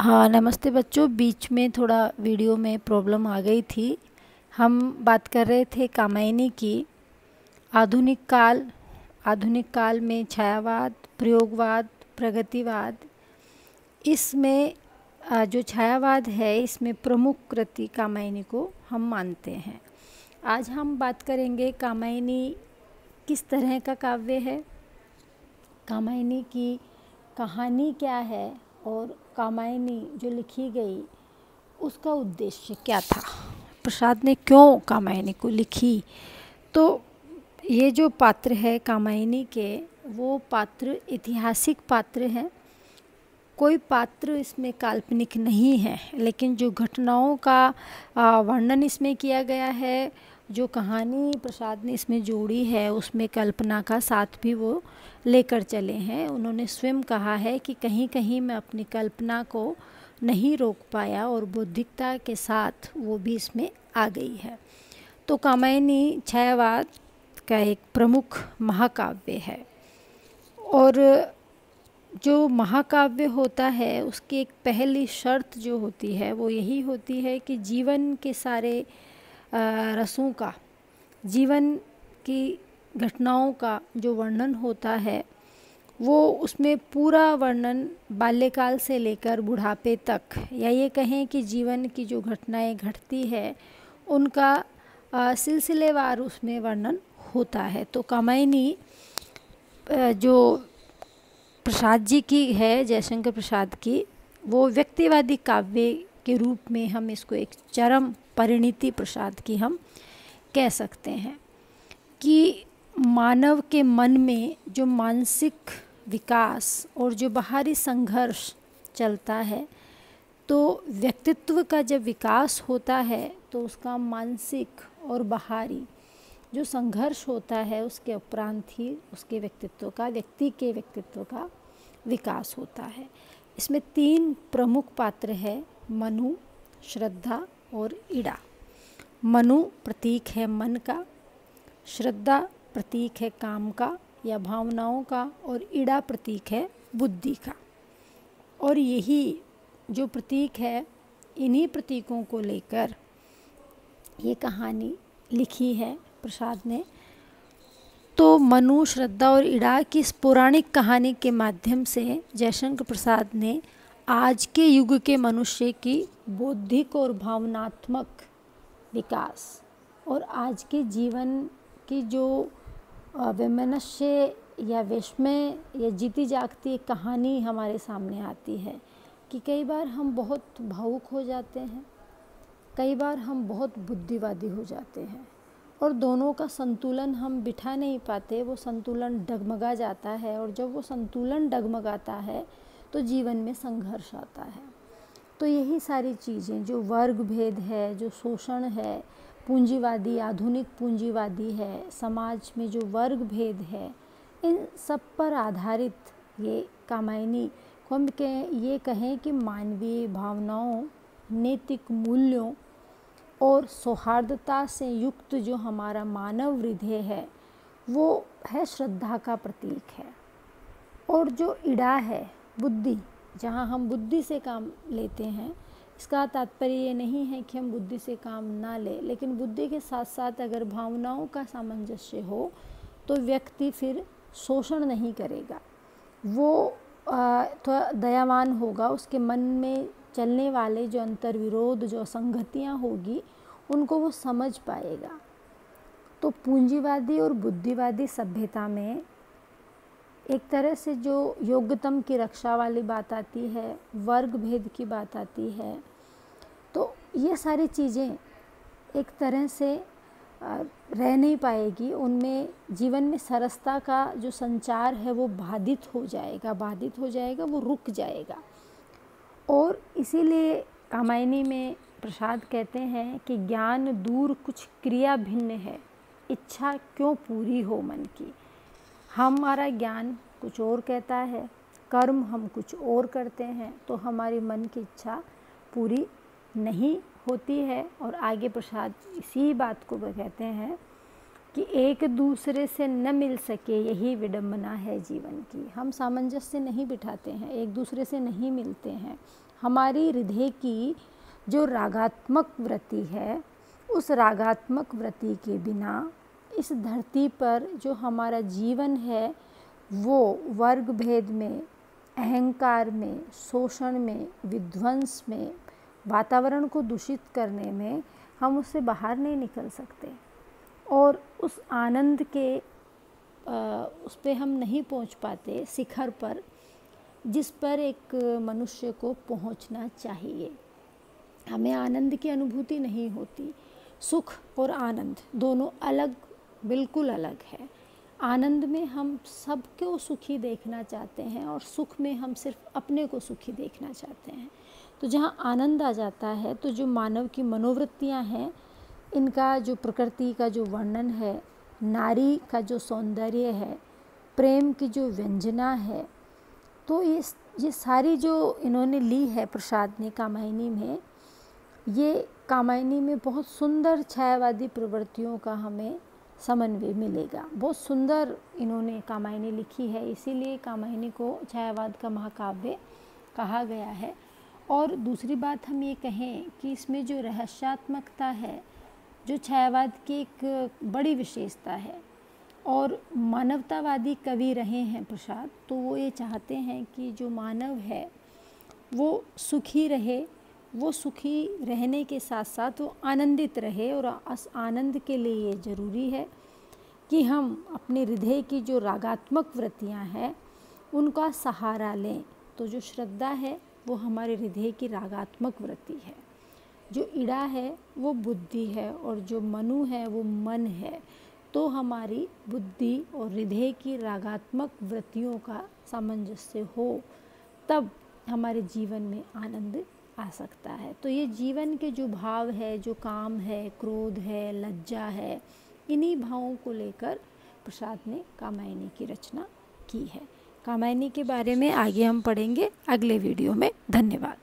हाँ, नमस्ते बच्चों। बीच में थोड़ा वीडियो में प्रॉब्लम आ गई थी। हम बात कर रहे थे कामायनी की। आधुनिक काल में छायावाद, प्रयोगवाद, प्रगतिवाद, इसमें जो छायावाद है इसमें प्रमुख कृति कामायनी को हम मानते हैं। आज हम बात करेंगे कामायनी किस तरह का काव्य है, कामायनी की कहानी क्या है और कामायनी जो लिखी गई उसका उद्देश्य क्या था, प्रसाद ने क्यों कामायनी को लिखी। तो ये जो पात्र है कामायनी के, वो पात्र ऐतिहासिक पात्र हैं। कोई पात्र इसमें काल्पनिक नहीं है, लेकिन जो घटनाओं का वर्णन इसमें किया गया है, जो कहानी प्रसाद ने इसमें जोड़ी है, उसमें कल्पना का साथ भी वो लेकर चले हैं। उन्होंने स्वयं कहा है कि कहीं कहीं मैं अपनी कल्पना को नहीं रोक पाया और बौद्धिकता के साथ वो भी इसमें आ गई है। तो कामायनी छायावाद का एक प्रमुख महाकाव्य है, और जो महाकाव्य होता है उसकी एक पहली शर्त जो होती है वो यही होती है कि जीवन के सारे रसों का, जीवन की घटनाओं का जो वर्णन होता है वो उसमें पूरा वर्णन बाल्यकाल से लेकर बुढ़ापे तक, या ये कहें कि जीवन की जो घटनाएं घटती है उनका सिलसिलेवार उसमें वर्णन होता है। तो कामायनी जो प्रसाद जी की है, जयशंकर प्रसाद की, वो व्यक्तिवादी काव्य के रूप में हम इसको एक चरम परिणति प्रसाद की हम कह सकते हैं कि मानव के मन में जो मानसिक विकास और जो बाहरी संघर्ष चलता है, तो व्यक्तित्व का जब विकास होता है तो उसका मानसिक और बाहरी जो संघर्ष होता है उसके उपरांत ही उसके व्यक्तित्व का, व्यक्ति के व्यक्तित्व का विकास होता है। इसमें 3 प्रमुख पात्र हैं, मनु, श्रद्धा और इड़ा। मनु प्रतीक है मन का, श्रद्धा प्रतीक है काम का या भावनाओं का, और इड़ा प्रतीक है बुद्धि का। और यही जो प्रतीक है, इन्हीं प्रतीकों को लेकर ये कहानी लिखी है प्रसाद ने। तो मनु, श्रद्धा और इड़ा की इस पौराणिक कहानी के माध्यम से जयशंकर प्रसाद ने आज के युग के मनुष्य की बौद्धिक और भावनात्मक विकास और आज के जीवन की जो वैमनस्य या विस्मय या जीती जागती कहानी हमारे सामने आती है कि कई बार हम बहुत भावुक हो जाते हैं, कई बार हम बहुत बुद्धिवादी हो जाते हैं, और दोनों का संतुलन हम बिठा नहीं पाते, वो संतुलन डगमगा जाता है। और जब वो संतुलन डगमगाता है तो जीवन में संघर्ष आता है। तो यही सारी चीज़ें, जो वर्ग भेद है, जो शोषण है, पूंजीवादी, आधुनिक पूंजीवादी है, समाज में जो वर्ग भेद है, इन सब पर आधारित ये कामायनी को हम ये कहें कि मानवीय भावनाओं, नैतिक मूल्यों और सौहार्दता से युक्त जो हमारा मानव हृदय है वो है श्रद्धा का प्रतीक है। और जो इड़ा है बुद्धि, जहाँ हम बुद्धि से काम लेते हैं, इसका तात्पर्य ये नहीं है कि हम बुद्धि से काम ना लें, लेकिन बुद्धि के साथ साथ अगर भावनाओं का सामंजस्य हो तो व्यक्ति फिर शोषण नहीं करेगा, वो थोड़ा दयावान होगा। उसके मन में चलने वाले जो अंतर्विरोध, जो असंगतियाँ होगी, उनको वो समझ पाएगा। तो पूंजीवादी और बुद्धिवादी सभ्यता में एक तरह से जो योग्यतम की रक्षा वाली बात आती है, वर्ग भेद की बात आती है, तो ये सारी चीज़ें एक तरह से रह नहीं पाएगी। उनमें जीवन में सरसता का जो संचार है वो बाधित हो जाएगा, वो रुक जाएगा। और इसीलिए कामायनी में प्रसाद कहते हैं कि ज्ञान दूर कुछ क्रिया भिन्न है, इच्छा क्यों पूरी हो मन की। हमारा ज्ञान कुछ और कहता है, कर्म हम कुछ और करते हैं, तो हमारी मन की इच्छा पूरी नहीं होती है। और आगे प्रसाद इसी बात को कहते हैं कि एक दूसरे से न मिल सके यही विडंबना है जीवन की। हम सामंजस्य नहीं बिठाते हैं, एक दूसरे से नहीं मिलते हैं। हमारी हृदय की जो रागात्मक वृत्ति है, उस रागात्मक वृत्ति के बिना इस धरती पर जो हमारा जीवन है वो वर्ग भेद में, अहंकार में, शोषण में, विध्वंस में, वातावरण को दूषित करने में हम उससे बाहर नहीं निकल सकते और उस आनंद के उस पे हम नहीं पहुंच पाते शिखर पर, जिस पर एक मनुष्य को पहुंचना चाहिए। हमें आनंद की अनुभूति नहीं होती। सुख और आनंद दोनों अलग, बिल्कुल अलग है। आनंद में हम सबको सुखी देखना चाहते हैं और सुख में हम सिर्फ अपने को सुखी देखना चाहते हैं। तो जहाँ आनंद आ जाता है तो जो मानव की मनोवृत्तियाँ हैं, इनका जो प्रकृति का जो वर्णन है, नारी का जो सौंदर्य है, प्रेम की जो व्यंजना है, तो ये सारी जो इन्होंने ली है प्रसाद ने कामायनी में, ये कामायनी में बहुत सुंदर छायावादी प्रवृत्तियों का हमें समन्वय मिलेगा। बहुत सुंदर इन्होंने कामायनी लिखी है, इसीलिए कामायनी को छायावाद का महाकाव्य कहा गया है। और दूसरी बात हम ये कहें कि इसमें जो रहस्यात्मकता है, जो छायावाद की एक बड़ी विशेषता है, और मानवतावादी कवि रहे हैं प्रसाद, तो वो ये चाहते हैं कि जो मानव है वो सुखी रहे, वो सुखी रहने के साथ साथ वो आनंदित रहे। और उस आनंद के लिए ये ज़रूरी है कि हम अपने हृदय की जो रागात्मक वृत्तियाँ हैं उनका सहारा लें। तो जो श्रद्धा है वो हमारे हृदय की रागात्मक वृत्ति है, जो इड़ा है वो बुद्धि है, और जो मनु है वो मन है। तो हमारी बुद्धि और हृदय की रागात्मक वृत्तियों का सामंजस्य हो, तब हमारे जीवन में आनंद आ सकता है। तो ये जीवन के जो भाव है, जो काम है, क्रोध है, लज्जा है, इन्हीं भावों को लेकर प्रसाद ने कामायनी की रचना की है। कामायनी के बारे में आगे हम पढ़ेंगे अगले वीडियो में। धन्यवाद।